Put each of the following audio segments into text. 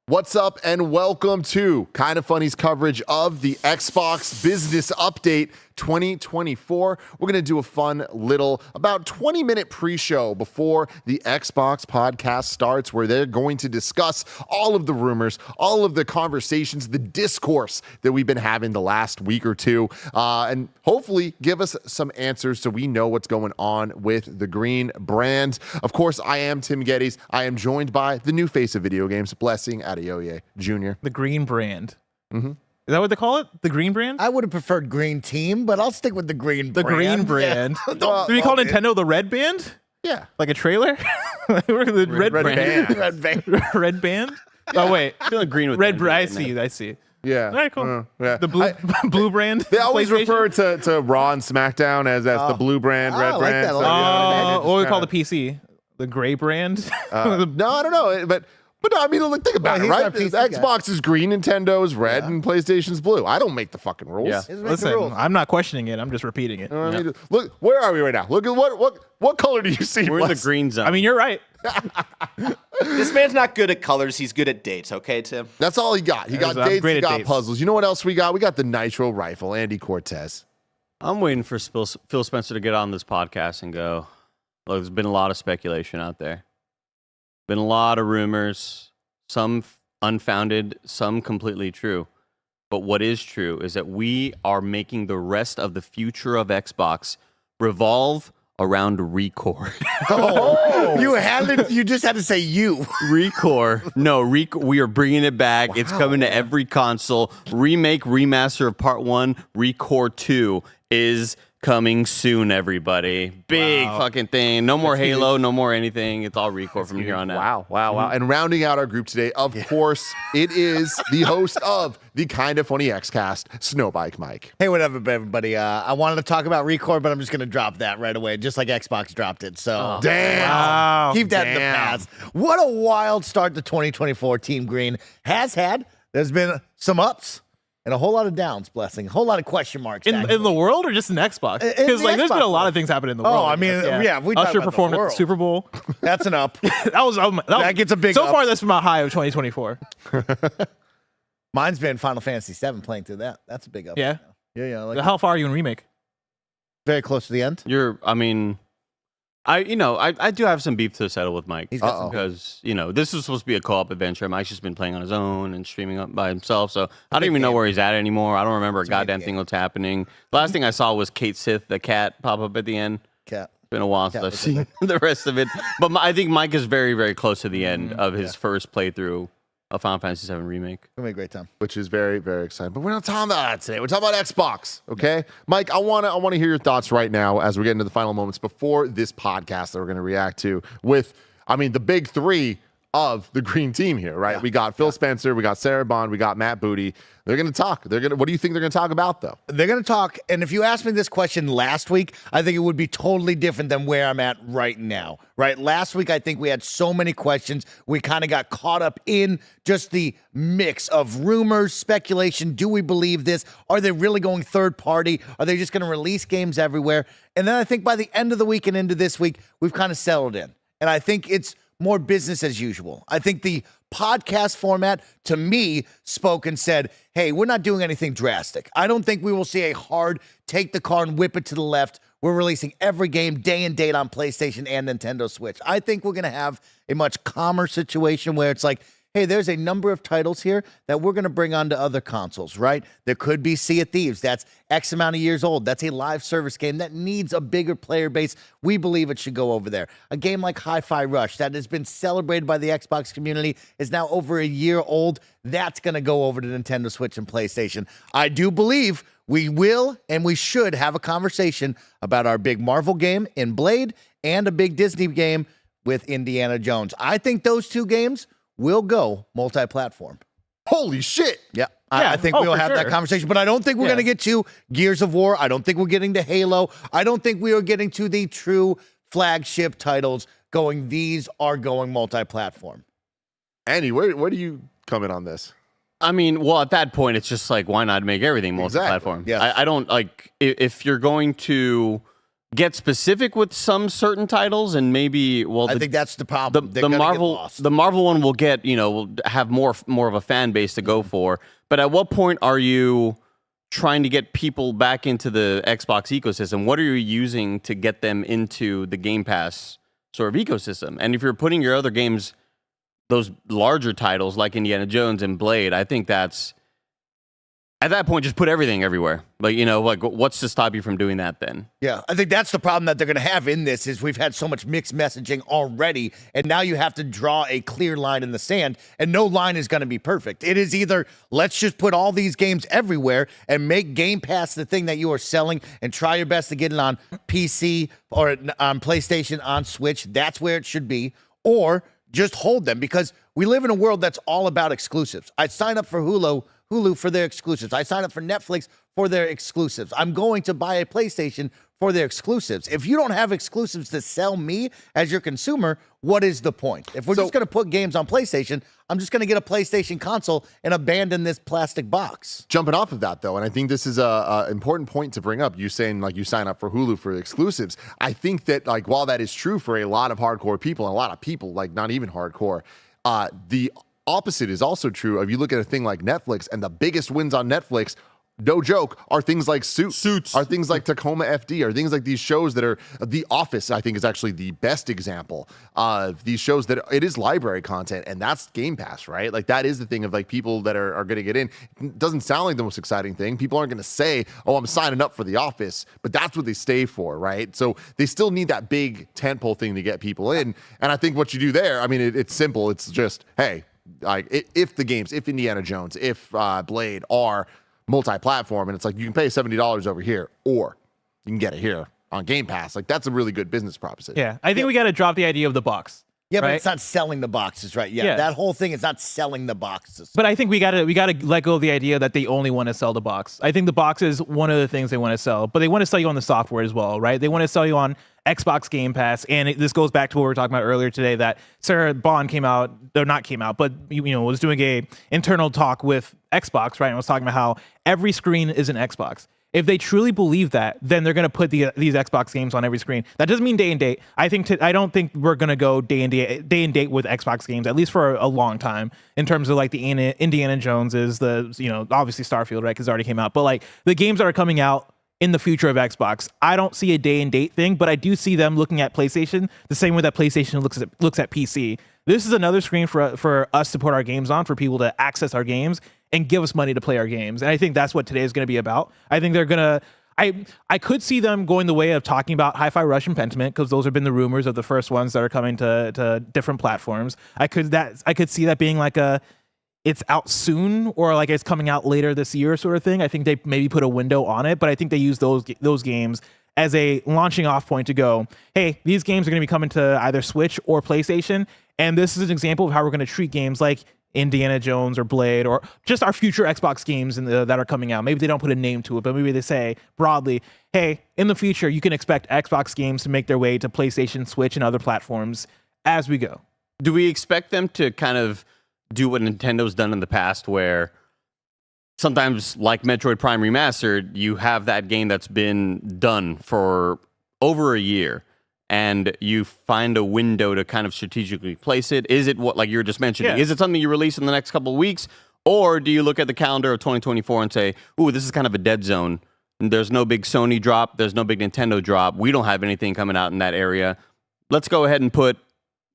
What's up, and welcome to Kinda Funny's coverage of the Xbox Business Update 2024. We're going to do a fun little, about 20-minute pre-show before the Xbox podcast starts, where they're going to discuss all of the rumors, all of the conversations, the discourse that we've been having the last week or two, and hopefully give us some answers so we know what's going on with the Green brand. Of course, I am Tim Geddes. I am joined by the new face of video games, Blessing Adeoye Jr. The Green brand. Mm-hmm. Is that what they call it? The Green brand? I would have preferred Green Team, but I'll stick with the Green The brand. Green brand. Yeah. Do we call Nintendo the Red Band? Yeah. Like a trailer? We're the Red Band. Red Band. Red Band? Oh, wait. I feel like green with Red the brand. I end, isn't it? see. Yeah. All right, cool. Yeah. The blue blue brand? They always PlayStation? refer to Raw and SmackDown as the blue brand, Oh, red I like brand. that a So, lot. What do we call the PC? The gray brand? no, I don't know. But no, I mean, look, think about Well, it, he's right? our PC guy. Xbox is green, Nintendo's red, and PlayStation's blue. I don't make the fucking rules. Yeah. Just make the Listen, rules. I'm not questioning it. I'm just repeating it. You know what I mean? Look, where are we right now? Look at what color do you see? We're in the Bless? green zone. I mean, you're right. This man's not good at colors. He's good at dates. Okay, Tim? That's all he got. He got I'm dates, great he at got dates. puzzles. You know what else we got? We got the Nitro Rifle, Andy Cortez. I'm waiting for Phil Spencer to get on this podcast and go, look, there's been a lot of speculation out there. Been a lot of rumors, some unfounded, some completely true. But what is true is that we are making the rest of the future of Xbox revolve around Recore. You just had to say you. Recore. No, we are bringing it back. It's coming to every console. Remake, remaster of Part 1, Recore 2 is coming soon, everybody. Big fucking thing. No more Halo, no more anything. It's all Recore from here on out. Wow. And rounding out our group today, of course, it is the host of the Kinda Funny Xcast, Snowbike Mike. Hey, what up, everybody? I wanted to talk about Record, but I'm just going to drop that right away, just like Xbox dropped it. So Damn. Wow. keep that in the Damn. past. What a wild start to 2024 Team Green has had. There's been some ups and a whole lot of downs, Blessing. A whole lot of question marks. In actually. the world or just in Xbox? In Because the like, there's been a Xbox lot world. of things happening in the Oh, world. I mean, yeah, we talk Usher about the performed at the world. Super Bowl. That's an up. that gets a big So up. far, that's my high of 2024. Mine's been Final Fantasy VII playing through that. That's a big up. Yeah. Yeah. Like How far are you in remake? very close to the end. I do have some beef to settle with Mike. He's got some because, this is supposed to be a co-op adventure. Mike's just been playing on his own and streaming up by himself. So I don't even know where he's at anymore. I don't remember a goddamn thing what's happening. The last thing I saw was Kate Sith, the cat, pop up at the end. Cat. It's been a while since Cat I've was seen the rest of it. But I think Mike is very, very close to the end of his first playthrough of Final Fantasy VII Remake. It's gonna be a great time. Which is very, very exciting. But we're not talking about that today. We're talking about Xbox, okay? Mike, I wanna hear your thoughts right now as we get into the final moments before this podcast that we're gonna react to with, the big three of the Green team here, right? Yeah. We got Phil Spencer, we got Sarah Bond, we got Matt Booty. They're gonna talk. What do you think they're gonna talk about, though? They're going to talk, and if you asked me this question last week, I think it would be totally different than where I'm at right now, right? Last week, I think we had so many questions. We kind of got caught up in just the mix of rumors, speculation. Do we believe this? Are they really going third party? Are they just going to release games everywhere? And then I think by the end of the week and into this week, we've kind of settled in. And I think it's more business as usual. I think the podcast format, to me, spoke and said, hey, we're not doing anything drastic. I don't think we will see a hard take the car and whip it to the left. We're releasing every game day and date on PlayStation and Nintendo Switch. I think we're going to have a much calmer situation where it's like, hey, there's a number of titles here that we're going to bring onto other consoles, right? There could be Sea of Thieves. That's X amount of years old. That's a live service game that needs a bigger player base. We believe it should go over there. A game like Hi-Fi Rush that has been celebrated by the Xbox community is now over a year old. That's going to go over to Nintendo Switch and PlayStation. I do believe we will and we should have a conversation about our big Marvel game in Blade and a big Disney game with Indiana Jones. I think those two games will go multi-platform. Holy shit! Yeah. Yeah. I think Oh, we'll for have that sure. conversation, but I don't think we're Yeah. going to get to Gears of War. I don't think we're getting to Halo. I don't think we are getting to the true flagship titles these are going multi-platform. Andy, where do you come in on this? At that point, it's just like, why not make everything multi-platform? Yes. I don't like if you're going to get specific with some certain titles and maybe I think that's the problem. They're gonna get lost. the Marvel one will get, will have more of a fan base to go for. But at what point are you trying to get people back into the Xbox ecosystem? What are you using to get them into the Game Pass sort of ecosystem? And if you're putting your other games, those larger titles like Indiana Jones and Blade, I think that's, at that point, just put everything everywhere. Like, what's to stop you from doing that then? Yeah, I think that's the problem that they're going to have in this is we've had so much mixed messaging already, and now you have to draw a clear line in the sand, and no line is going to be perfect. It is either let's just put all these games everywhere and make Game Pass the thing that you are selling and try your best to get it on PC or on PlayStation, on Switch. That's where it should be. Or just hold them, because we live in a world that's all about exclusives. I sign up for Hulu for their exclusives. I sign up for Netflix for their exclusives. I'm going to buy a PlayStation for their exclusives. If you don't have exclusives to sell me as your consumer, what is the point? If we're just going to put games on PlayStation, I'm just going to get a PlayStation console and abandon this plastic box. Jumping off of that, though, and I think this is a important point to bring up. You saying like you sign up for Hulu for exclusives. I think that like while that is true for a lot of hardcore people and a lot of people like not even hardcore, the opposite is also true. If you look at a thing like Netflix, and the biggest wins on Netflix, no joke, are things like Suits, are things like Tacoma FD, are things like these shows that are The Office. I think is actually the best example of these shows that it is library content, and that's Game Pass, right? Like that is the thing of like people that are going to get in. It doesn't sound like the most exciting thing. People aren't going to say, "Oh, I'm signing up for The Office," but that's what they stay for, right? So they still need that big tentpole thing to get people in. And I think what you do there, I mean, it's simple. It's just, hey, like if the games, if Indiana Jones, if Blade are multi-platform, and it's like you can pay $70 over here, or you can get it here on Game Pass. Like that's a really good business proposition. Yeah, I think we got to drop the idea of the box. Yeah, but right? it's not selling the boxes, right? Yeah, Yeah. that whole thing is not selling the boxes. But I think we gotta let go of the idea that they only want to sell the box. I think the box is one of the things they want to sell, but they want to sell you on the software as well, right? They want to sell you on Xbox Game Pass, and this goes back to what we were talking about earlier today. That Sarah Bond was doing a internal talk with Xbox, right? And was talking about how every screen is an Xbox. If they truly believe that, then they're going to put these Xbox games on every screen. That doesn't mean day and date. I don't think we're going to go day and date with Xbox games, at least for a long time, in terms of like the Indiana Joneses, obviously Starfield, right? Because it already came out. But like the games that are coming out in the future of Xbox, I don't see a day and date thing, but I do see them looking at PlayStation the same way that PlayStation looks at PC. This is another screen for us to put our games on, for people to access our games and give us money to play our games. And I think that's what today is going to be about. I think they're going to, I could see them going the way of talking about Hi-Fi Rush and Pentiment, because those have been the rumors of the first ones that are coming to different platforms. I could see that being like it's out soon, or like it's coming out later this year sort of thing. I think they maybe put a window on it, but I think they use those games as a launching off point to go, hey, these games are going to be coming to either Switch or PlayStation, and this is an example of how we're going to treat games like Indiana Jones or Blade, or just our future Xbox games that are coming out. Maybe they don't put a name to it, but maybe they say broadly, hey, in the future, you can expect Xbox games to make their way to PlayStation, Switch, and other platforms as we go. Do we expect them to kind of do what Nintendo's done in the past, where sometimes, like Metroid Prime Remastered, you have that game that's been done for over a year, and you find a window to kind of strategically place it? Is it what, like you were just mentioning, Yeah. is it something you release in the next couple of weeks? Or do you look at the calendar of 2024 and say, ooh, this is kind of a dead zone. There's no big Sony drop. There's no big Nintendo drop. We don't have anything coming out in that area. Let's go ahead and put,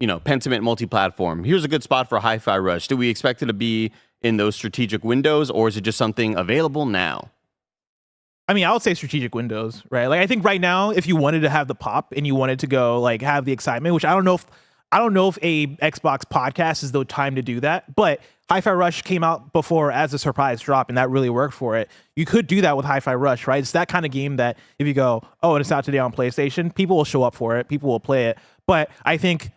Pentiment multi-platform. Here's a good spot for Hi-Fi Rush. Do we expect it to be in those strategic windows, or is it just something available now? I mean, I would say strategic windows, right? Like I think right now, if you wanted to have the pop and you wanted to go like have the excitement, which I don't know if a Xbox podcast is the time to do that, but Hi-Fi Rush came out before as a surprise drop, and that really worked for it. You could do that with Hi-Fi Rush, right? It's that kind of game that if you go, oh, and it's out today on PlayStation, people will show up for it, people will play it. But I think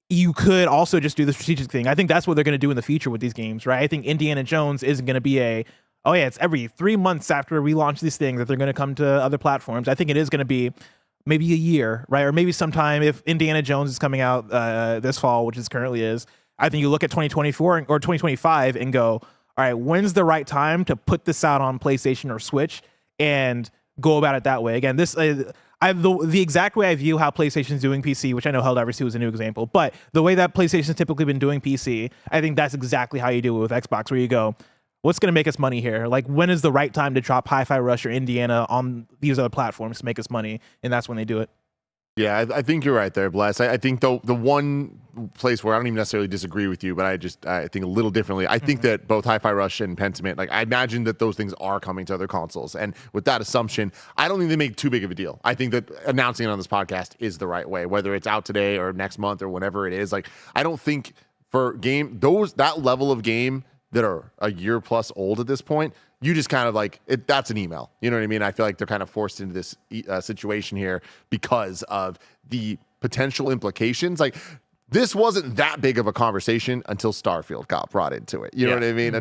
you could also just do the strategic thing. I think that's what they're going to do in the future with these games, right? I think Indiana Jones isn't going to be it's every 3 months after we launch these things that they're going to come to other platforms. I think it is going to be maybe a year, right? Or maybe sometime if Indiana Jones is coming out this fall, which it currently is. I think you look at 2024 or 2025 and go, all right, when's the right time to put this out on PlayStation or Switch and go about it that way? Again, the exact way I view how PlayStation's doing PC, which I know Helldivers 2 is a new example, but the way that PlayStation's typically been doing PC, I think that's exactly how you do it with Xbox, where you go, what's going to make us money here? Like, when is the right time to drop Hi-Fi Rush or Indiana on these other platforms to make us money? And that's when they do it. Yeah, I think you're right there, Bless. I think the one place where I don't even necessarily disagree with you, but I think a little differently. I think that both Hi-Fi Rush and Pentiment, like I imagine that those things are coming to other consoles. And with that assumption, I don't think they make too big of a deal. I think that announcing it on this podcast is the right way, whether it's out today or next month or whenever it is. Like, I don't think for that level of game that are a year plus old at this point, you just kind of like it. That's an email. You know what I mean? I feel like they're kind of forced into this situation here because of the potential implications. Like, this wasn't that big of a conversation until Starfield got brought into it. You know what I mean?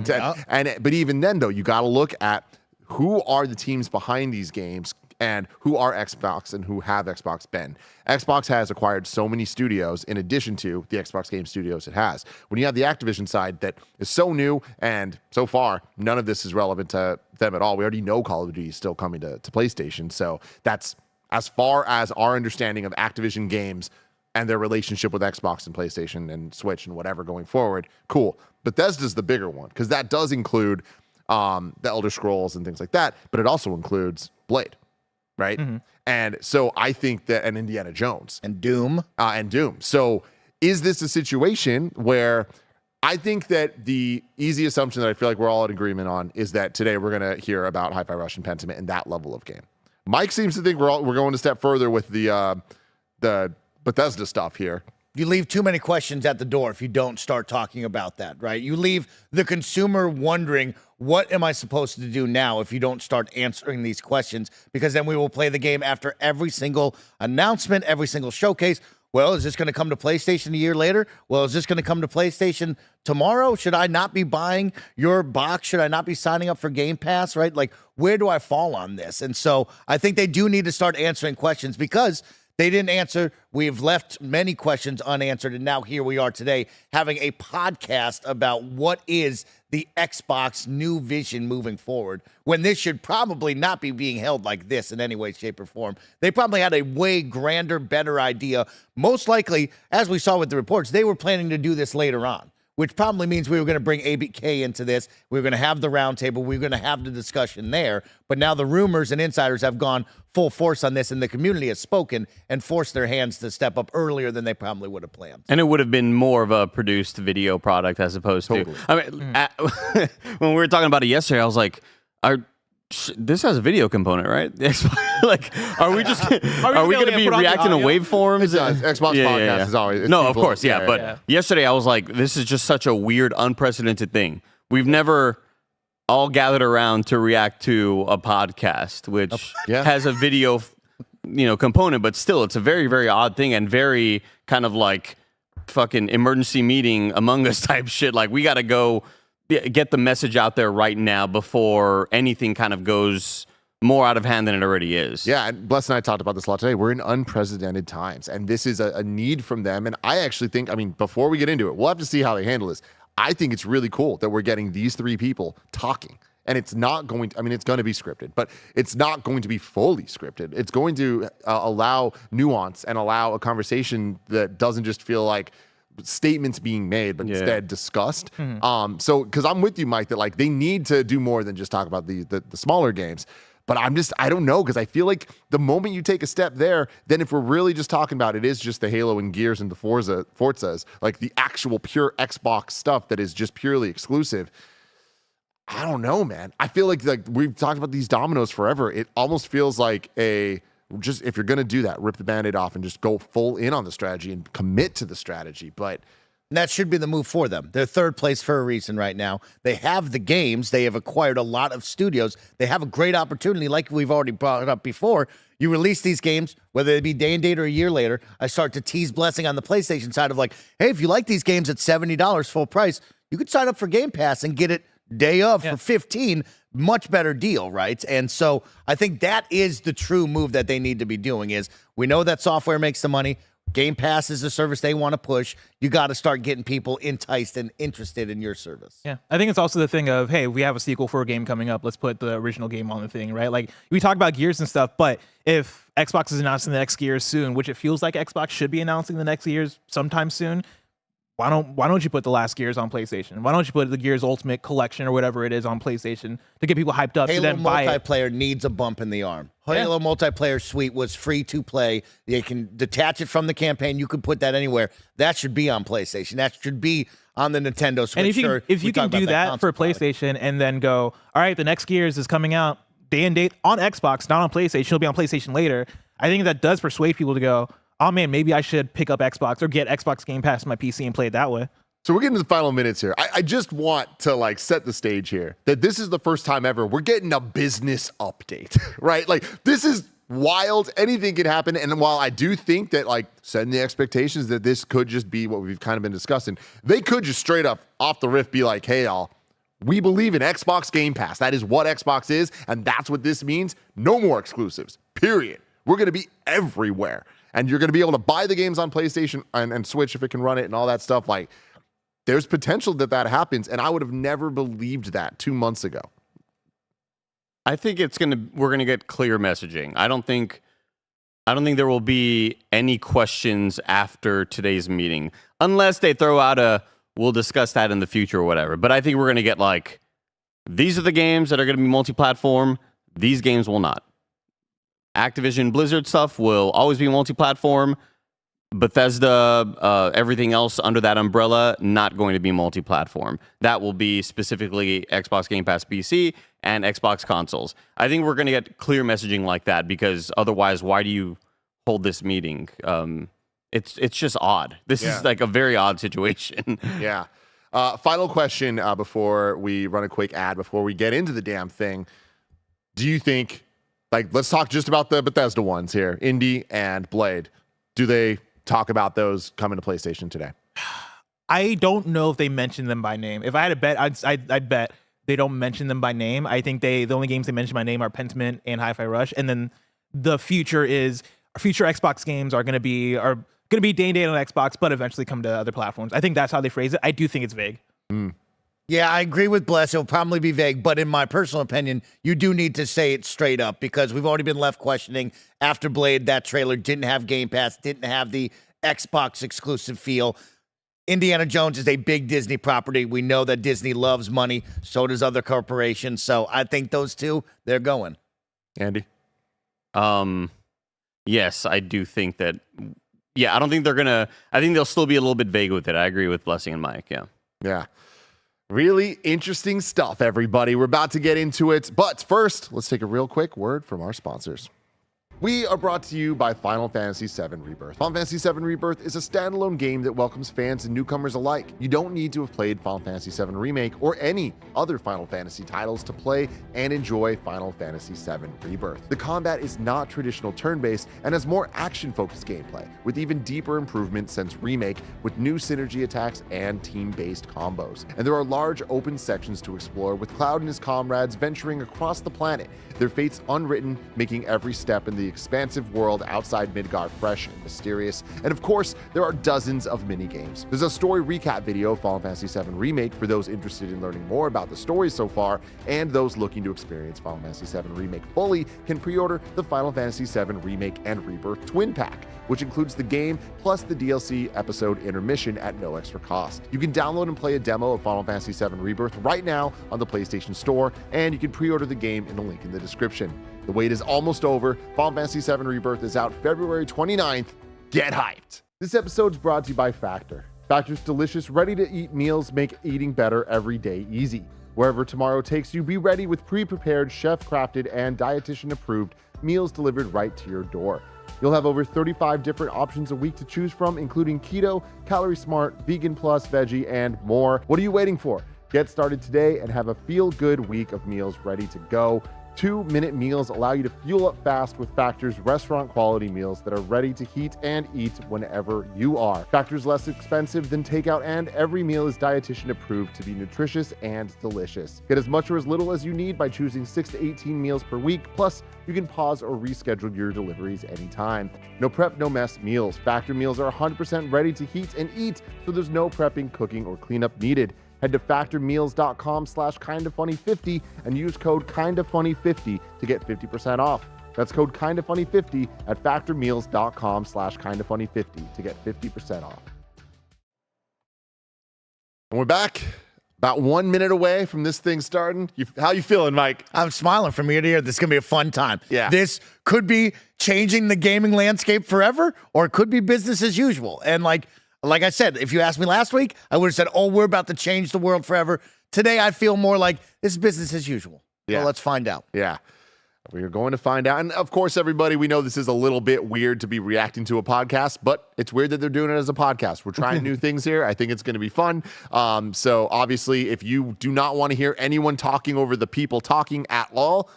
But even then, though, you got to look at who are the teams behind these games and who are Xbox and who have Xbox been. Xbox has acquired so many studios in addition to the Xbox Game Studios it has. When you have the Activision side that is so new and so far, none of this is relevant to them at all. We already know Call of Duty is still coming to PlayStation. So that's as far as our understanding of Activision games and their relationship with Xbox and PlayStation and Switch and whatever going forward. Cool. Bethesda's the bigger one because that does include the Elder Scrolls and things like that, but it also includes Blade. Right. And so I think that, and Indiana Jones And Doom. So is this a situation where I think that the easy assumption that I feel like we're all in agreement on is that today we're going to hear about Hi-Fi Rush and Pentiment and that level of game. Mike seems to think we're going a step further with the Bethesda stuff here. You leave too many questions at the door if you don't start talking about that, right? You leave the consumer wondering, what am I supposed to do now if you don't start answering these questions? Because then we will play the game after every single announcement, every single showcase. Well, is this going to come to PlayStation a year later? Well, is this going to come to PlayStation tomorrow? Should I not be buying your box? Should I not be signing up for Game Pass, right? Like, where do I fall on this? And so I think they do need to start answering questions because they didn't answer. We've left many questions unanswered. And now here we are today having a podcast about what is the Xbox new vision moving forward, when this should probably not be being held like this in any way, shape, or form. They probably had a way grander, better idea. Most likely, as we saw with the reports, they were planning to do this later on, which probably means we were going to bring ABK into this. We were going to have the roundtable. We were going to have the discussion there. But now the rumors and insiders have gone full force on this, and the community has spoken and forced their hands to step up earlier than they probably would have planned. And it would have been more of a produced video product as opposed to. I mean, when we were talking about it yesterday, I was like, this has a video component, right? Like, are we just are we going to be reacting to waveforms? Xbox podcast is always no, of course, yeah. But yesterday I was like, this is just such a weird, unprecedented thing. We've never all gathered around to react to a podcast, which has a video, component, but still, it's a very, very odd thing and very kind of like fucking emergency meeting Among Us type shit. Like, we got to go get the message out there right now before anything kind of goes more out of hand than it already is. Yeah, and Bless and I talked about this a lot today. We're in unprecedented times, and this is a need from them. And I actually think, before we get into it, we'll have to see how they handle this. I think it's really cool that we're getting these three people talking. And it's not going to, it's going to be scripted, but it's not going to be fully scripted. It's going to allow nuance and allow a conversation that doesn't just feel like statements being made, but instead discussed. So, because I'm with you, Mike, that like they need to do more than just talk about the smaller games. But I don't know, because I feel like the moment you take a step there, then if we're really just talking about it is just the Halo and Gears and the Forzas, like the actual pure Xbox stuff that is just purely exclusive. I don't know, man. I feel like we've talked about these dominoes forever. It almost feels like just if you're going to do that, rip the Band-Aid off and just go full in on the strategy and commit to the strategy. But that should be the move for them. They're third place for a reason right now. They have the games. They have acquired a lot of studios. They have a great opportunity, like we've already brought it up before. You release these games, whether it be day and date or a year later. I start to tease Blessing on the PlayStation side of like, hey, if you like these games at $70 full price, you could sign up for Game Pass and get it day of for $15. Much better deal, right? And so I think that is the true move that they need to be doing is we know that software makes the money. Game Pass is a service they want to push. You got to start getting people enticed and interested in your service. Yeah, I think it's also the thing of, hey, we have a sequel for a game coming up. Let's put the original game on the thing, right? Like, we talk about Gears and stuff, but if Xbox is announcing the next Gears soon, which it feels like Xbox should be announcing the next Gears sometime soon, why don't you put the last Gears on PlayStation? Why don't you put the Gears Ultimate Collection or whatever it is on PlayStation to get people hyped up to Halo then buy it? multiplayer needs a bump in the arm. Halo multiplayer suite was free to play. They can detach it from the campaign. You could put that anywhere. That should be on PlayStation. That should be on the Nintendo Switch. And if you can do that for console PlayStation and then go, all right, the next Gears is coming out day and date on Xbox, not on PlayStation. It'll be on PlayStation later. I think that does persuade people to go, oh man, maybe I should pick up Xbox or get Xbox Game Pass on my PC and play it that way. So we're getting to the final minutes here. I just want to like set the stage here that this is the first time ever we're getting a business update, right? Like this is wild. Anything could happen. And while I do think that like setting the expectations that this could just be what we've kind of been discussing, they could just straight up off the riff be like, hey, y'all, we believe in Xbox Game Pass. That is what Xbox is. And that's what this means. No more exclusives, period. We're going to be everywhere. And you're going to be able to buy the games on PlayStation and Switch if it can run it and all that stuff. Like, there's potential that happens, and I would have never believed that 2 months ago. I think we're gonna get clear messaging. I don't think there will be any questions after today's meeting, unless they throw out we'll discuss that in the future or whatever. But I think we're gonna get like, these are the games that are gonna be multi-platform. These games will not. Activision Blizzard stuff will always be multi-platform. Bethesda, everything else under that umbrella, not going to be multi-platform. That will be specifically Xbox Game Pass PC and Xbox consoles. I think we're going to get clear messaging like that, because otherwise, why do you hold this meeting? It's just odd. This is like a very odd situation. Yeah. Final question before we run a quick ad, before we get into the damn thing. Do you think, like, let's talk just about the Bethesda ones here, Indy and Blade. Do they talk about those coming to PlayStation today? I don't know if they mention them by name. If I had to bet, I'd bet they don't mention them by name. I think the only games they mention by name are Pentiment and Hi-Fi Rush, and then the future Xbox games are going to be day and date on Xbox, but eventually come to other platforms. I think that's how they phrase it. I do think it's vague. Yeah, I agree with Bless. It'll probably be vague, but in my personal opinion, you do need to say it straight up, because we've already been left questioning after Blade. That trailer didn't have Game Pass, didn't have the Xbox exclusive feel. Indiana Jones is a big Disney property. We know that Disney loves money. So does other corporations. So I think those two, they're going. Andy? Yes, I do think that. Yeah, I don't think I think they'll still be a little bit vague with it. I agree with Blessing and Mike. Yeah. Yeah. Really interesting stuff, everybody. We're about to get into it. But first, let's take a real quick word from our sponsors. We are brought to you by Final Fantasy VII Rebirth. Final Fantasy VII Rebirth is a standalone game that welcomes fans and newcomers alike. You don't need to have played Final Fantasy VII Remake or any other Final Fantasy titles to play and enjoy Final Fantasy VII Rebirth. The combat is not traditional turn-based and has more action-focused gameplay, with even deeper improvements since Remake, with new synergy attacks and team-based combos. And there are large open sections to explore, with Cloud and his comrades venturing across the planet, their fates unwritten, making every step in the expansive world outside Midgar fresh and mysterious. And of course, there are dozens of mini-games. There's a story recap video of Final Fantasy VII Remake for those interested in learning more about the story so far, and those looking to experience Final Fantasy VII Remake fully can pre-order the Final Fantasy VII Remake and Rebirth Twin Pack, which includes the game plus the DLC episode intermission at no extra cost. You can download and play a demo of Final Fantasy VII Rebirth right now on the PlayStation Store, and you can pre-order the game in the link in the description. The wait is almost over. Final Fantasy VII Rebirth is out February 29th. Get hyped. This episode's brought to you by Factor. Factor's delicious, ready-to-eat meals make eating better every day easy. Wherever tomorrow takes you, be ready with pre-prepared, chef-crafted, and dietitian-approved meals delivered right to your door. You'll have over 35 different options a week to choose from, including keto, calorie smart, vegan plus, veggie, and more. What are you waiting for? Get started today and have a feel-good week of meals ready to go. 2-minute meals allow you to fuel up fast with Factor's restaurant-quality meals that are ready to heat and eat whenever you are. Factor's less expensive than takeout, and every meal is dietitian approved to be nutritious and delicious. Get as much or as little as you need by choosing 6 to 18 meals per week. Plus, you can pause or reschedule your deliveries anytime. No prep, no mess meals. Factor meals are 100% ready to heat and eat, so there's no prepping, cooking, or cleanup needed. Head to factormeals.com/kindafunny50 and use code kindafunny50 to get 50% off. That's code kindafunny50 at factormeals.com/kindafunny50 to get 50% off. And we're back. About 1 minute away from this thing starting. How you feeling, Mike? I'm smiling from ear to ear. This is going to be a fun time. Yeah. This could be changing the gaming landscape forever, or it could be business as usual. And like I said, if you asked me last week, I would have said, oh, we're about to change the world forever. Today, I feel more like this is business as usual. Yeah. So let's find out. Yeah. We are going to find out. And of course, everybody, we know this is a little bit weird to be reacting to a podcast, but it's weird that they're doing it as a podcast. We're trying new things here. I think it's going to be fun. So obviously, if you do not want to hear anyone talking over the people talking at all,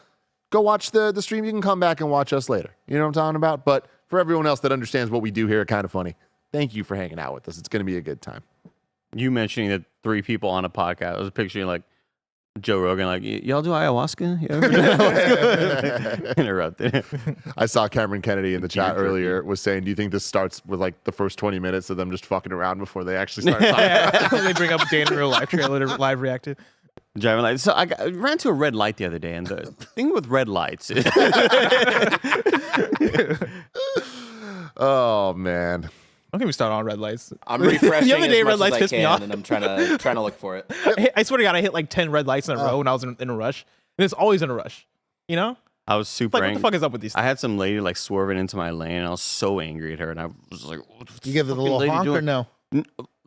go watch the stream. You can come back and watch us later. You know what I'm talking about? But for everyone else that understands what we do here at Kinda Funny, thank you for hanging out with us. It's going to be a good time. You mentioning that 3 people on a podcast, I was picturing like Joe Rogan, like, y'all do ayahuasca? You ever do ayahuasca? Interrupted. I saw Cameron Kennedy in the chat earlier was saying, do you think this starts with like the first 20 minutes of them just fucking around before they actually start talking? They bring up Dan in real life trailer to live reacted. Driving light. So I ran to a red light the other day, and the thing with red lights is Oh, man. Don't get me started on red lights. I'm refreshing The other day, as red much lights as I pissed me can, off. and I'm trying to look for it. I swear to God, I hit like 10 red lights in a row when I was in a rush. And it's always in a rush. You know? I was super Like, what angry. the fuck is up with these I things? had some lady like swerving into my lane, and I was so angry at her, and I was like, "What's You give it a fucking little lady honk or doing?" no?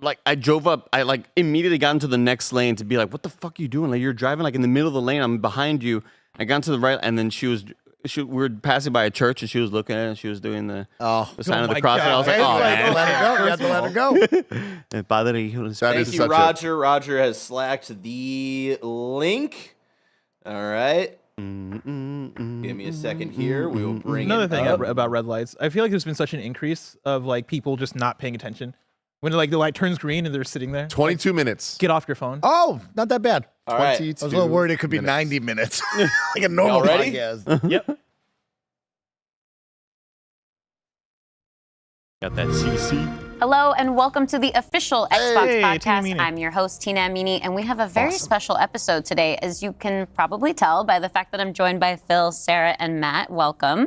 Like I drove up, I like immediately got into the next lane to be like, "What the fuck are you doing? Like you're driving like in the middle of the lane. I'm behind you." I got to the right, and then we were passing by a church, and she was looking at it, and she was doing the sign of the my cross, and I was God. like, "Oh You had to man." let her go. You had to let her go. Padre, That Thank is you, such a- Roger. Roger has slacked the link. All right. Give me a second here. We will bring Another it thing up. about red lights, I feel like there's been such an increase of like people just not paying attention. When like the light turns green and they're sitting there. 22 minutes. Get off your phone. Oh, not that bad. All right. 22 I was a little worried it could be minutes. 90 minutes. Like a normal Y'all ready? podcast. Yep. got that CC. Hello and welcome to the official Xbox Hey, Tina podcast. Amini. I'm your host, Tina Amini, and we have a very special episode today, as you can probably tell by the fact that I'm joined by Phil, Sarah, and Matt. Welcome.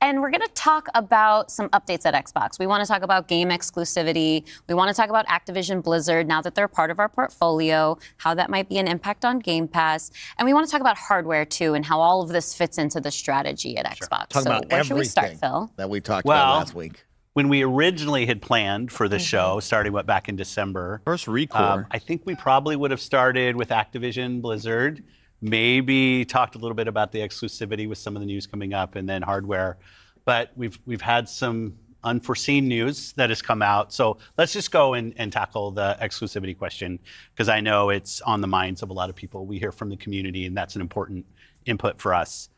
And we're going to talk about some updates at Xbox. We want to talk about game exclusivity. We want to talk about Activision Blizzard now that they're part of our portfolio, how that might be an impact on Game Pass. And we want to talk about hardware too and how all of this fits into the strategy at Xbox. Talk so about where should we start, everything Phil? that we talked Well, about last week. When we originally had planned for the show, starting back in December, First Recore. I think we probably would have started with Activision Blizzard, maybe talked a little bit about the exclusivity with some of the news coming up, and then hardware. But we've had some unforeseen news that has come out. So let's just go and tackle the exclusivity question, because I know it's on the minds of a lot of people. We hear from the community, and that's an important input for us.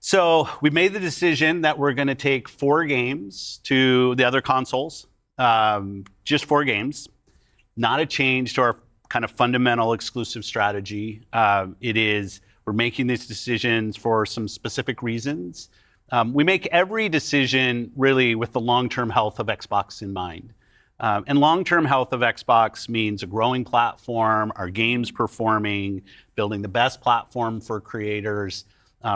So we made the decision that we're going to take 4 games to the other consoles, just 4 games, not a change to our kind of fundamental exclusive strategy. We're making these decisions for some specific reasons. We make every decision really with the long-term health of Xbox in mind. And long-term health of Xbox means a growing platform, our games performing, building the best platform for creators,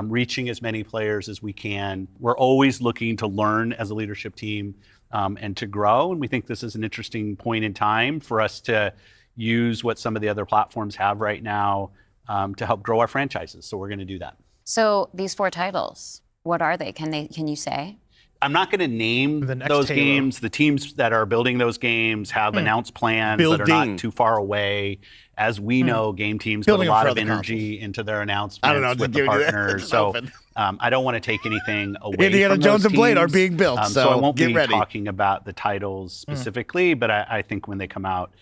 reaching as many players as we can. We're always looking to learn as a leadership team and to grow. And we think this is an interesting point in time for us to use what some of the other platforms have right now to help grow our franchises. So we're going to do that. So these 4 titles, what are they? Can you say? I'm not going to name The next those Halo. games. The teams that are building those games have announced plans that are Building. not too far away. As we know, game teams Building put a lot them of for other energy into their announcements I don't know, with just the giving you that. partners. It's So open. I don't want to take anything away Indiana from Jones those and Blade are teams. being built, I so won't get be ready. talking about the titles specifically, but I think when they come out,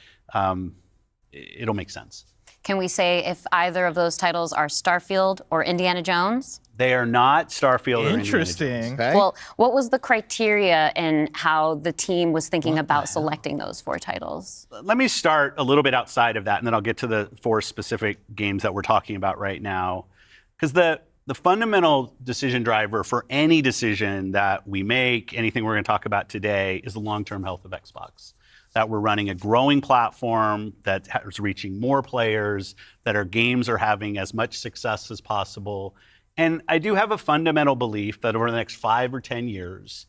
it'll make sense. Can we say if either of those titles are Starfield or Indiana Jones? They are not Starfield or Indiana Jones. Interesting. Okay. Well, what was the criteria in how the team was thinking about selecting those 4 titles? Let me start a little bit outside of that, and then I'll get to the 4 specific games that we're talking about right now. Because the fundamental decision driver for any decision that we make, anything we're going to talk about today, is the long-term health of Xbox. That we're running a growing platform that is reaching more players, that our games are having as much success as possible. And I do have a fundamental belief that over the next 5 or 10 years,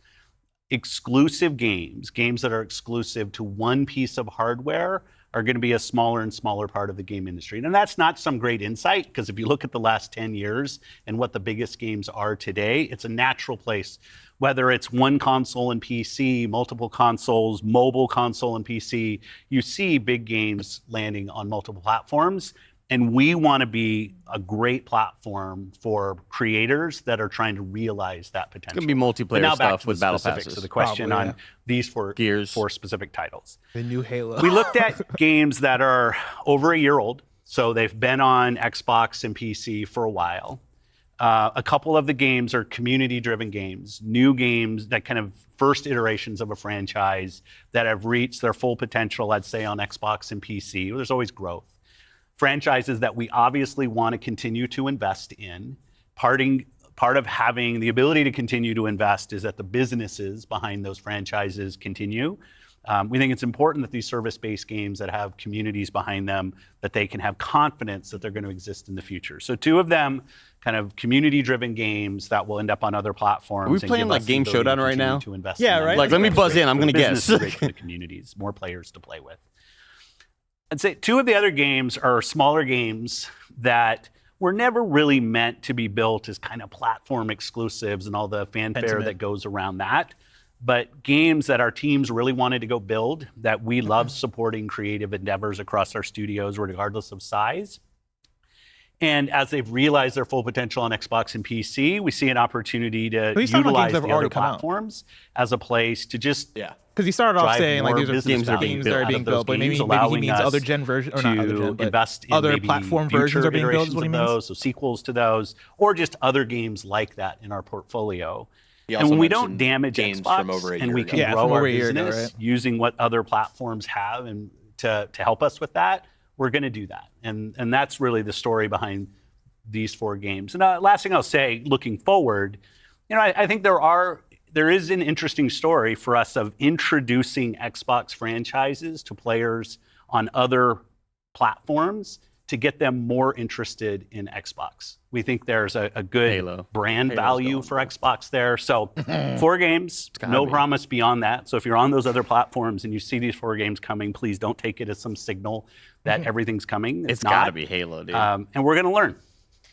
exclusive games that are exclusive to one piece of hardware, are going to be a smaller and smaller part of the game industry. And that's not some great insight, because if you look at the last 10 years and what the biggest games are today, it's a natural place. Whether it's one console and PC, multiple consoles, mobile console and PC, you see big games landing on multiple platforms. And we want to be a great platform for creators that are trying to realize that potential. It's going to be multiplayer But now back stuff to with the battle specifics passes. of the question Probably, on these four Gears. 4 specific titles. The new Halo. We looked at games that are over a year old, so they've been on Xbox and PC for a while. A couple of the games are community-driven games, new games that kind of first iterations of a franchise that have reached their full potential, I'd say, on Xbox and PC. There's always growth. Franchises that we obviously want to continue to invest in. Part of having the ability to continue to invest is that the businesses behind those franchises continue. We think it's important that these service-based games that have communities behind them, that they can have confidence that they're going to exist in the future. So 2 of them, kind of community-driven games that will end up on other platforms. Are we and playing give like us the Game ability Showdown to right continue now? to invest Yeah, in them. right? Like, let me buzz in. I'm going to Business guess. is great for the communities, more players to play with. I'd say 2 of the other games are smaller games that were never really meant to be built as kind of platform exclusives and all the fanfare Pentiment. that goes around that. But games that our teams really wanted to go build, that we love supporting creative endeavors across our studios, regardless of size. And as they've realized their full potential on Xbox and PC, we see an opportunity to These sound like utilize games that the have already other come out. platforms as a place to just Because you started off drive saying like more these are business games that are being value out of those built, but maybe games, he allowing means us other gen version or not other to gen, but invest in other maybe platform versions future are being built. Is iterations what he of means. those, so sequels to those, or just other games like that in our portfolio. He And also when we don't mentioned damage games Xbox from over a and year we ago. can Yeah, grow from our over a year ago, business right? using what other platforms have and to help us with that, we're going to do that. And that's really the story behind these 4 games. And last thing I'll say, looking forward, I think there is an interesting story for us of introducing Xbox franchises to players on other platforms to get them more interested in Xbox. We think there's a good Halo. brand Halo's value going for Xbox there. So 4 games, gotta no be. promise beyond that. So if you're on those other platforms and you see these 4 games coming, please don't take it as some signal that everything's coming. It's not. got to be Halo, dude. And we're going to learn.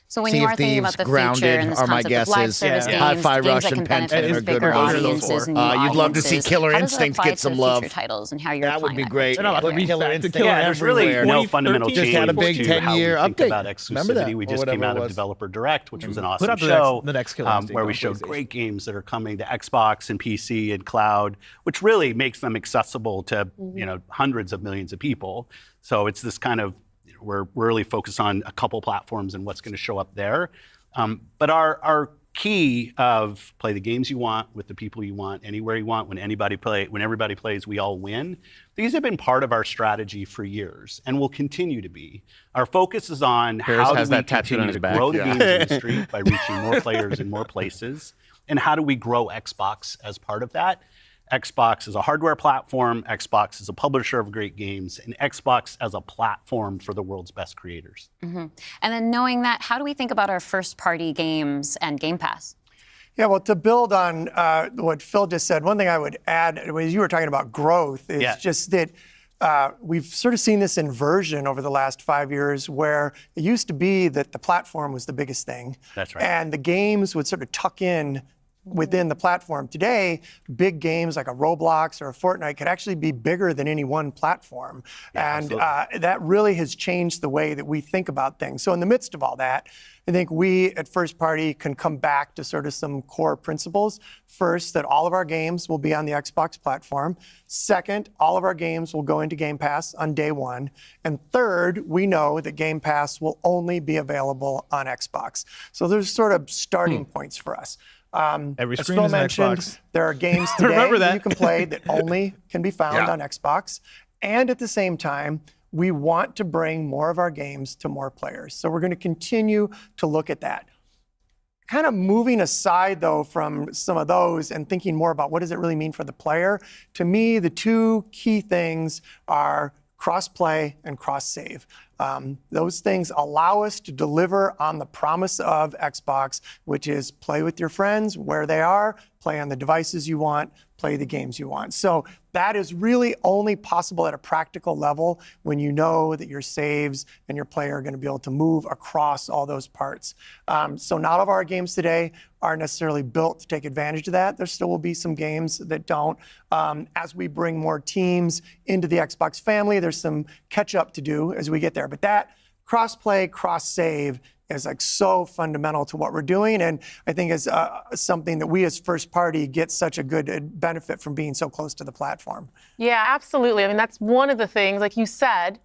So when Sea you of are thinking about Thieves, the Grounded future and this are my concept of live guesses. service Yeah. games, Hi-Fi games Rush that and can benefit Pentiment from are good bigger ones. audiences and new You'd love to see audiences, Killer how does that Instinct apply get some to love. future titles and how you're That would applying be that great. They're not Put like Killer back to Instinct Killer Yeah, there's really everywhere. no fundamental 2013, change Just had a big to how we 10-year think update. about Remember that, exclusivity. We or just whatever came out it of was. Developer Direct, which was an Put awesome out show the next Killer Instinct where on we showed PlayStation. great games that are coming to Xbox and PC and cloud, which really makes them accessible to hundreds of millions of people. So it's this kind of, we're really focused on a couple platforms and what's going to show up there. But our key of play the games you want with the people you want, anywhere you want, when everybody plays, we all win. These have been part of our strategy for years and will continue to be. Our focus is on Harris how do has we that tattooed on continue his to back. grow the Yeah. games industry by reaching more players in more places, and how do we grow Xbox as part of that. Xbox is a hardware platform, Xbox is a publisher of great games, and Xbox as a platform for the world's best creators. And then knowing that, how do we think about our first-party games and Game Pass? Yeah, well, to build on what Phil just said, one thing I would add, as you were talking about growth, is Yeah. just that we've sort of seen this inversion over the last 5 years where it used to be that the platform was the biggest thing. That's right. And the games would sort of tuck in within the platform today, big games like a Roblox or a Fortnite could actually be bigger than any one platform. And that really has changed the way that we think about things. So in the midst of all that, I think we at First Party can come back to sort of some core principles. First, that all of our games will be on the Xbox platform. Second, all of our games will go into Game Pass on day one. And third, we know that Game Pass will only be available on Xbox. So there's sort of starting points for us. Every As screen Phil is an mentioned, Xbox. there are games today Remember that. you can play that only can be found on Xbox. And at the same time, we want to bring more of our games to more players. So we're going to continue to look at that. Kind of moving aside, though, from some of those and thinking more about what does it really mean for the player, to me, the two key things are cross-play and cross-save. Those things allow us to deliver on the promise of Xbox, which is play with your friends where they are, play on the devices you want, play the games you want. So that is really only possible at a practical level when you know that your saves and your player are going to be able to move across all those parts. So not all of our games today are necessarily built to take advantage of that. There still will be some games that don't. As we bring more teams into the Xbox family, there's some catch up to do as we get there. But that cross-play, cross-save is like so fundamental to what we're doing, and I think is something that we as First Party get such a good benefit from being so close to the platform. Yeah, absolutely. I mean, that's one of the things, like you said,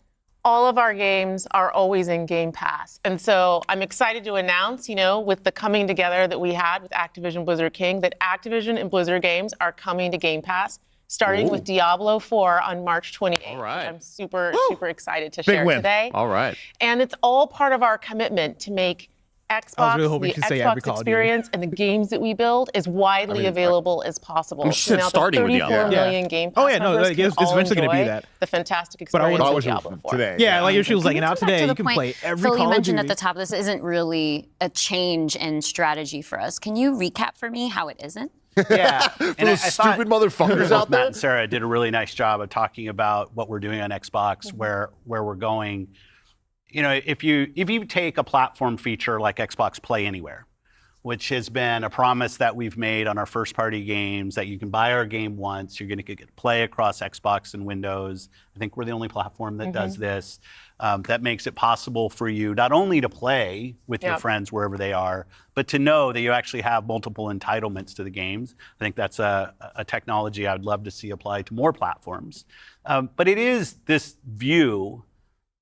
all of our games are always in Game Pass. And so I'm excited to announce, with the coming together that we had with Activision Blizzard King, that Activision and Blizzard games are coming to Game Pass, starting with Diablo 4 on March 28th. All right. Which I'm super excited to share win. today. All right. And it's all part of our commitment to make Xbox, really hoping the you could say every Xbox Call of Duty. experience and the games that we build as widely available as possible. We should now starting the with 34 Diablo. million Game Pass Oh, yeah, no, members like, can it's all eventually gonna be enjoy that. the fantastic But I experience would- of Always Diablo 4. today. Yeah, like if she was like, Can and we out go back today, to the you can point, play every Phil, Call you of mentioned Duty. at the top, this isn't really a change in strategy for us. Can you recap for me how it isn't? Yeah. For those stupid motherfuckers both out Matt there. and Sarah did a really nice job of talking about what we're doing on Xbox, where we're going. If you take a platform feature like Xbox Play Anywhere, which has been a promise that we've made on our first party games, that you can buy our game once, you're going to get to play across Xbox and Windows. I think we're the only platform that does this. That makes it possible for you not only to play with your friends wherever they are, but to know that you actually have multiple entitlements to the games. I think that's a technology I would love to see applied to more platforms. But it is this view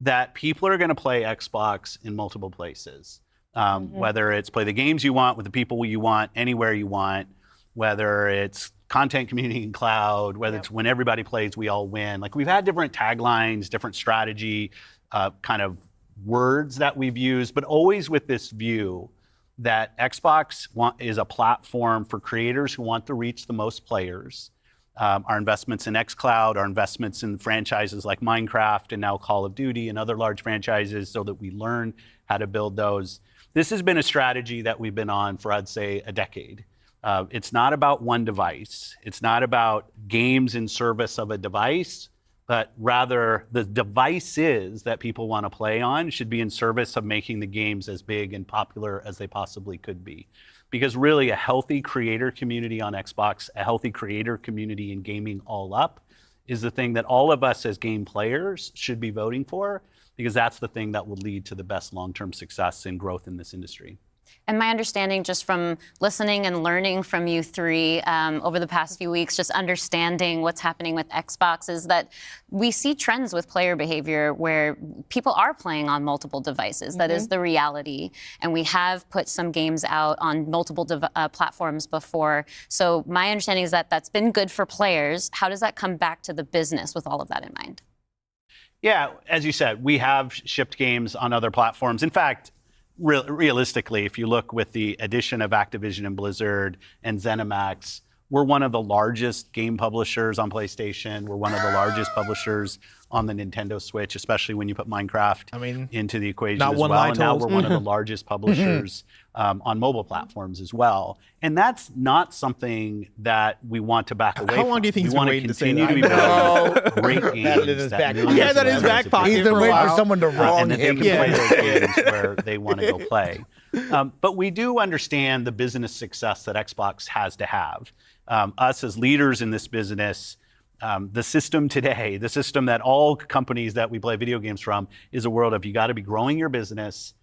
that people are going to play Xbox in multiple places. Whether it's play the games you want with the people you want, anywhere you want, whether it's content, community, and cloud, whether it's when everybody plays, we all win. Like we've had different taglines, different strategy, kind of words that we've used, but always with this view that Xbox is a platform for creators who want to reach the most players. Our investments in xCloud, our investments in franchises like Minecraft and now Call of Duty and other large franchises so that we learn how to build those. This has been a strategy that we've been on for, I'd say, a decade. It's not about one device. It's not about games in service of a device, but rather the devices that people want to play on should be in service of making the games as big and popular as they possibly could be. Because really a healthy creator community on Xbox, a healthy creator community in gaming all up is the thing that all of us as game players should be voting for, because that's the thing that will lead to the best long-term success and growth in this industry. And my understanding just from listening and learning from you three over the past few weeks, just understanding what's happening with Xbox is that we see trends with player behavior where people are playing on multiple devices. That is the reality. And we have put some games out on multiple platforms before. So my understanding is that that's been good for players. How does that come back to the business with all of that in mind? Yeah, as you said, we have shipped games on other platforms. In fact, realistically, if you look with the addition of Activision and Blizzard and ZeniMax, we're one of the largest game publishers on PlayStation. We're one of the largest publishers on the Nintendo Switch, especially when you put Minecraft into the equation not as one well. lie And now told. we're one of the largest publishers on mobile platforms as well. And that's not something that we want to back away from. How long do you think he's we been want waiting to say continue to be that? building great That games. in his back millions pocket. Yeah, that of is members back have pocket He's been been for a waiting for while. someone to wrong and that they him. can play those games where they want to go play. But we do understand the business success that Xbox has to have. Us as leaders in this business, the system today, the system that all companies that we play video games from, is a world of you got to be growing your business.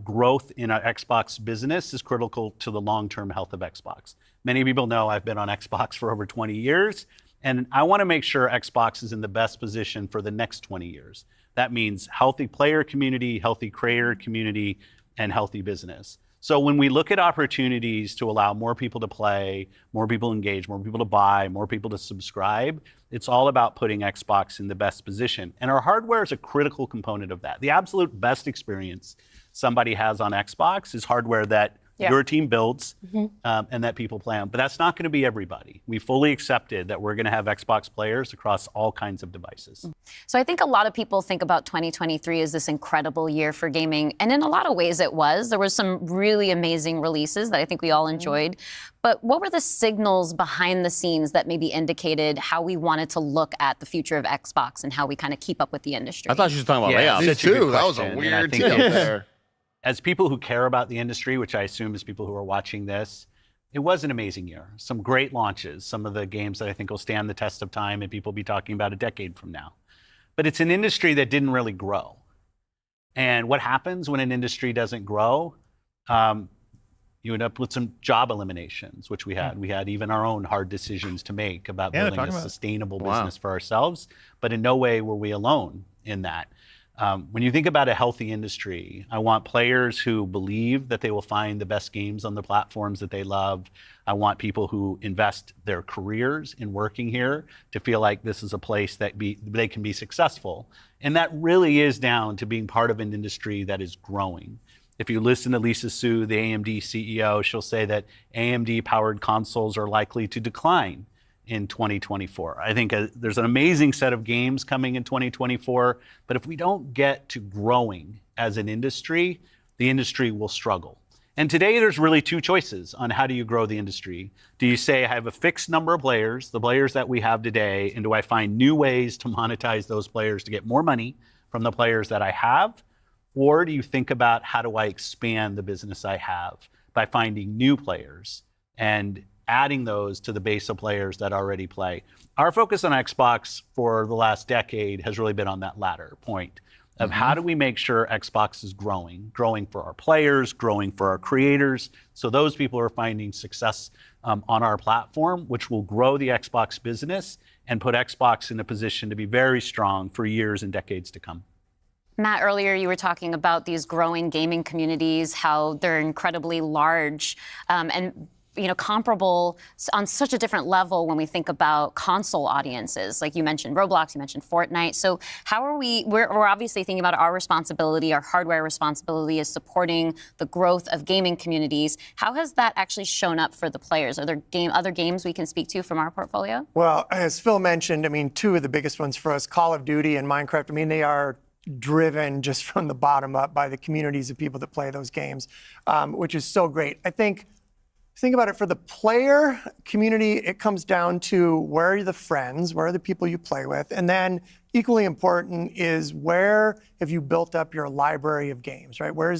Growth in our Xbox business is critical to the long-term health of Xbox. Many people know I've been on Xbox for over 20 years, and I want to make sure Xbox is in the best position for the next 20 years. That means healthy player community, healthy creator community, and healthy business. So when we look at opportunities to allow more people to play, more people engage, more people to buy, more people to subscribe, it's all about putting Xbox in the best position. And our hardware is a critical component of that. The absolute best experience somebody has on Xbox is hardware that your team builds and that people play on. But that's not going to be everybody. We fully accepted that we're going to have Xbox players across all kinds of devices. So I think a lot of people think about 2023 as this incredible year for gaming. And in a lot of ways it was. There were some really amazing releases that I think we all enjoyed. But what were the signals behind the scenes that maybe indicated how we wanted to look at the future of Xbox and how we kind of keep up with the industry? I thought she was talking about Yeah, layoffs. such a good too. That was a question, and weird I think tip that- there. As people who care about the industry, which I assume is people who are watching this, it was an amazing year. Some great launches, some of the games that I think will stand the test of time and people will be talking about a decade from now. But it's an industry that didn't really grow. And what happens when an industry doesn't grow? You end up with some job eliminations, which we had. We had even our own hard decisions to make about building a sustainable business for ourselves. But in no way were we alone in that. When you think about a healthy industry, I want players who believe that they will find the best games on the platforms that they love. I want people who invest their careers in working here to feel like this is a place that they can be successful. And that really is down to being part of an industry that is growing. If you listen to Lisa Su, the AMD CEO, she'll say that AMD-powered consoles are likely to decline in 2024. I think there's an amazing set of games coming in 2024, but if we don't get to growing as an industry, the industry will struggle. And today there's really two choices on how do you grow the industry. Do you say I have a fixed number of players, the players that we have today, and do I find new ways to monetize those players to get more money from the players that I have? Or do you think about how do I expand the business I have by finding new players and adding those to the base of players that already play? Our focus on Xbox for the last decade has really been on that latter point of how do we make sure Xbox is growing for our players, growing for our creators, so those people are finding success on our platform, which will grow the Xbox business and put Xbox in a position to be very strong for years and decades to come. Matt, earlier you were talking about these growing gaming communities, how they're incredibly large and comparable on such a different level when we think about console audiences. Like you mentioned Roblox, you mentioned Fortnite. So how are we're obviously thinking about our responsibility, our hardware responsibility is supporting the growth of gaming communities. How has that actually shown up for the players? Are there other games we can speak to from our portfolio? Well, as Phil mentioned, two of the biggest ones for us, Call of Duty and Minecraft, they are driven just from the bottom up by the communities of people that play those games, which is so great. I think about it for the player community, it comes down to where are the friends, where are the people you play with, and then equally important is where have you built up your library of games, right? Where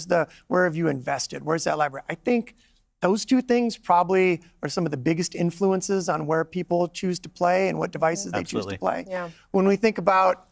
have you invested? Where's that library? I think those two things probably are some of the biggest influences on where people choose to play and what devices they choose to play. Yeah. When we think about,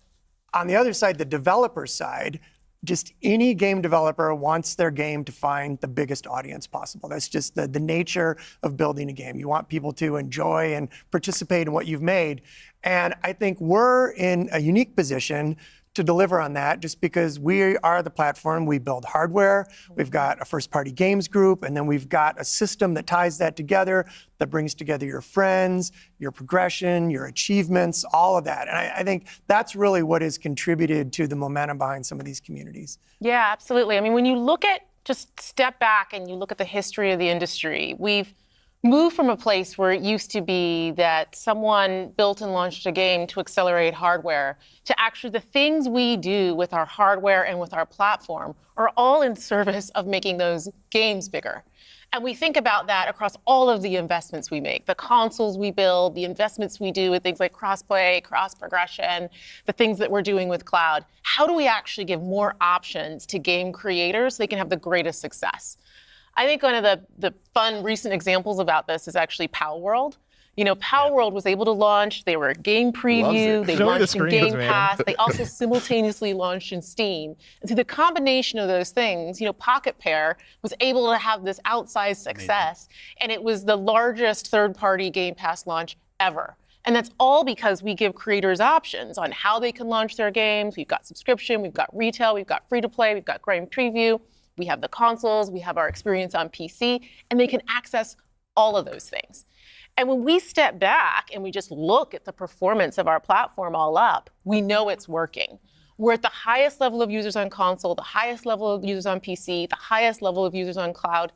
on the other side, the developer side, just any game developer wants their game to find the biggest audience possible. That's just the nature of building a game. You want people to enjoy and participate in what you've made. And I think we're in a unique position to deliver on that just because we are the platform. We build hardware, we've got a first-party games group, and then we've got a system that ties that together, that brings together your friends, your progression, your achievements, all of that. And I think that's really what has contributed to the momentum behind some of these communities. Yeah, absolutely. When you look at, just step back and you look at the history of the industry, we've moved from a place where it used to be that someone built and launched a game to accelerate hardware to actually the things we do with our hardware and with our platform are all in service of making those games bigger. And we think about that across all of the investments we make, the consoles we build, the investments we do with things like cross-play, cross-progression, the things that we're doing with cloud. How do we actually give more options to game creators so they can have the greatest success? I think one of the fun recent examples about this is actually Pal World. You know, Pal World was able to launch. They were a game preview. They Show me the launched in screens, Game man. Pass. They also simultaneously launched in Steam. And through the combination of those things, you know, Pocket Pair was able to have this outsized success. And it was the largest third-party Game Pass launch ever. And that's all because we give creators options on how they can launch their games. We've got subscription, we've got retail, we've got free-to-play, we've got game preview. We have the consoles, we have our experience on PC, and they can access all of those things. And when we step back and we just look at the performance of our platform all up, we know it's working. We're at the highest level of users on console, the highest level of users on PC, the highest level of users on cloud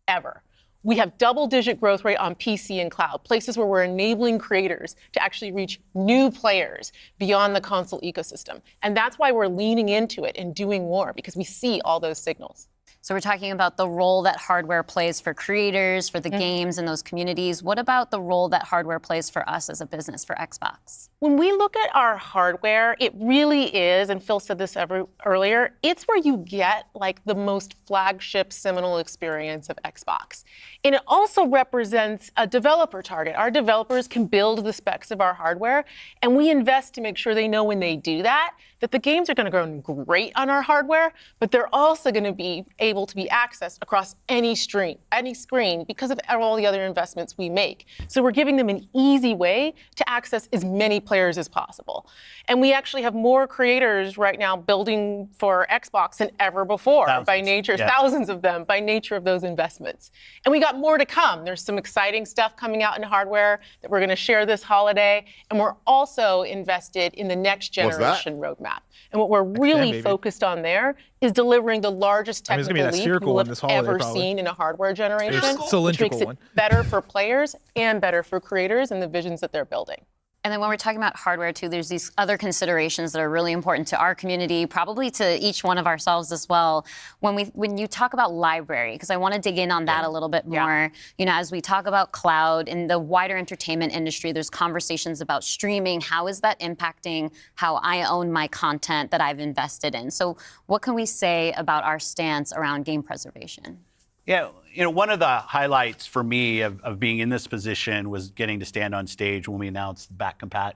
ever. We have double-digit growth rate on PC and cloud, places where we're enabling creators to actually reach new players beyond the console ecosystem. And that's why we're leaning into it and doing more, because we see all those signals. So we're talking about the role that hardware plays for creators, for the games and those communities. What about the role that hardware plays for us as a business, for Xbox? When we look at our hardware, it really is, and Phil said this earlier, it's where you get like the most flagship seminal experience of Xbox. And it also represents a developer target. Our developers can build the specs of our hardware, and we invest to make sure they know when they do that the games are going to run great on our hardware, but they're also going to be able to be accessed across any screen because of all the other investments we make. So we're giving them an easy way to access as many players as possible. And we actually have more creators right now building for Xbox than ever before by nature, thousands of them by nature of those investments. And we got more to come. There's some exciting stuff coming out in hardware that we're going to share this holiday. And we're also invested in the next generation roadmap. And what we're really focused on there is delivering the largest technical leap we'll have ever seen in a hardware generation, which makes it better for players and better for creators and the visions that they're building. And then when we're talking about hardware too, there's these other considerations that are really important to our community, probably to each one of ourselves as well. When you talk about library, because I want to dig in on that a little bit more. You know, as we talk about cloud in the wider entertainment industry, there's conversations about streaming. How is that impacting how I own my content that I've invested in? So what can we say about our stance around game preservation? Yeah, you know, one of the highlights for me of being in this position was getting to stand on stage when we announced back compat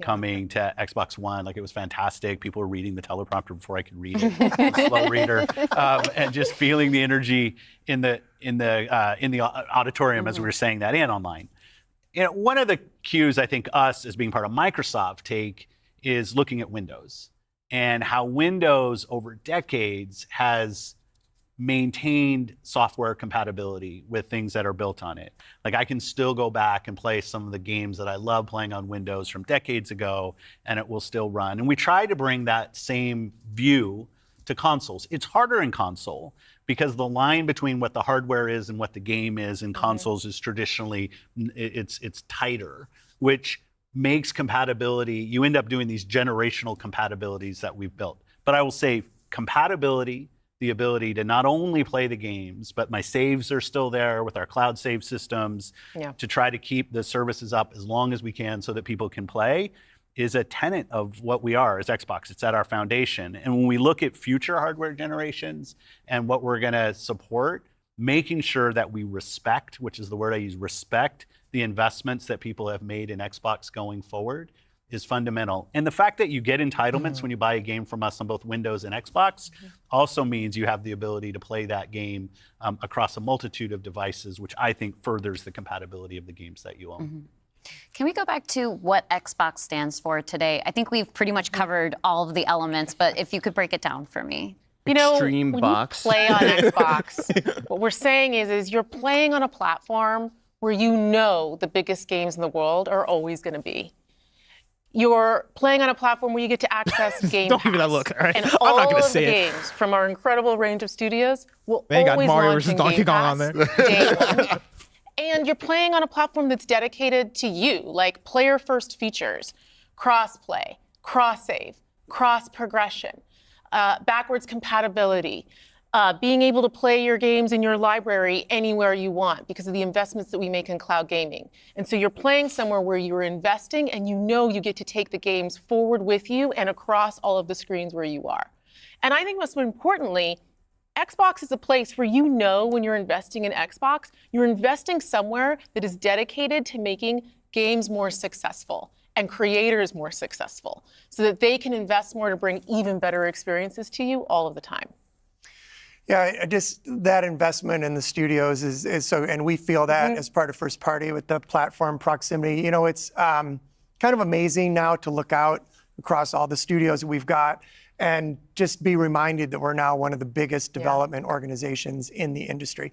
coming to Xbox One. Like, it was fantastic. People were reading the teleprompter before I could read it. Slow reader, and just feeling the energy in the auditorium as we were saying that and online. You know, one of the cues I think us as being part of Microsoft take is looking at Windows and how Windows over decades has maintained software compatibility with things that are built on it. Like, I can still go back and play some of the games that I love playing on Windows from decades ago, and it will still run. And we try to bring that same view to consoles. It's harder in console because the line between what the hardware is and what the game is in consoles is traditionally, it's tighter, which makes compatibility, you end up doing these generational compatibilities that we've built. But I will say compatibility, the ability to not only play the games, but my saves are still there with our cloud save systems to try to keep the services up as long as we can so that people can play, is a tenet of what we are as Xbox. It's at our foundation. And when we look at future hardware generations and what we're going to support, making sure that we respect, which is the word I use, respect the investments that people have made in Xbox going forward is fundamental. And the fact that you get entitlements when you buy a game from us on both Windows and Xbox also means you have the ability to play that game across a multitude of devices, which I think furthers the compatibility of the games that you own. Can we go back to what Xbox stands for today? I think we've pretty much covered all of the elements, but if you could break it down for me. You know, Extreme when box. you play on Xbox, what we're saying is you're playing on a platform where you know the biggest games in the world are always going to be. You're playing on a platform where you get to access Game Don't Pass. give me that look, all right? And I'm all not gonna of say the it. games from our incredible range of studios will They ain't got always Mario launch versus in Donkey Game Kong Pass on there. day one. And you're playing on a platform that's dedicated to you, like player-first features, cross-play, cross-save, cross-progression, backwards compatibility, being able to play your games in your library anywhere you want because of the investments that we make in cloud gaming. And so you're playing somewhere where you're investing and you know you get to take the games forward with you and across all of the screens where you are. And I think most importantly, Xbox is a place where you know when you're investing in Xbox, you're investing somewhere that is dedicated to making games more successful and creators more successful so that they can invest more to bring even better experiences to you all of the time. Yeah, just that investment in the studios is so, and we feel that as part of first party with the platform proximity. It's kind of amazing now to look out across all the studios that we've got and just be reminded that we're now one of the biggest development organizations in the industry.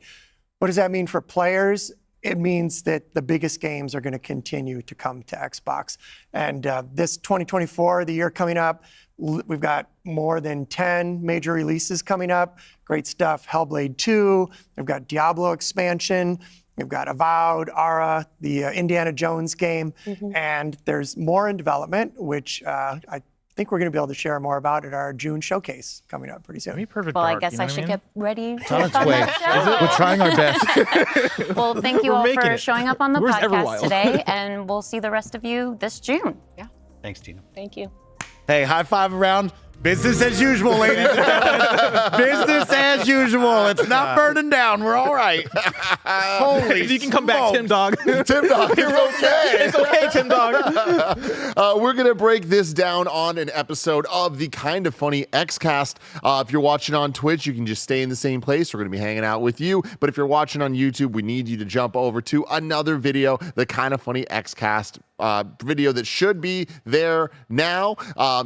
What does that mean for players? It means that the biggest games are going to continue to come to Xbox. And this 2024, the year coming up, we've got more than 10 major releases coming up. Great stuff. Hellblade 2. We've got Diablo expansion. We've got Avowed, Ara, the Indiana Jones game. And there's more in development, which I think we're going to be able to share more about at our June showcase coming up pretty soon. Perfect. Well, I Dark, guess you know I what should mean? get ready. It's on its way. We're trying our best. Well, thank you all making for it. showing up on the Where's podcast Everwild? today, and we'll see the rest of you this June. Thanks, Tina. Thank you. Hey, high five around. Business as usual, ladies and gentlemen. Business as usual. It's not burning down. We're all right. Holy You can come back, Tim Dog. Tim Dog, it's okay. It's okay, Tim Dog. We're going to break this down on an episode of the Kind of Funny Xcast. If you're watching on Twitch, you can just stay in the same place. We're going to be hanging out with you. But if you're watching on YouTube, we need you to jump over to another video, the Kind of Funny Xcast video that should be there now.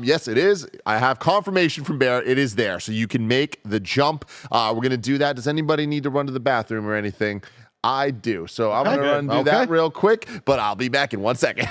Yes, it is. I have confirmation from Bear. It is there. So you can make the jump. We're going to do that. Does anybody need to run to the bathroom or anything? I do. So I'm going to run and do that real quick, but I'll be back in 1 second.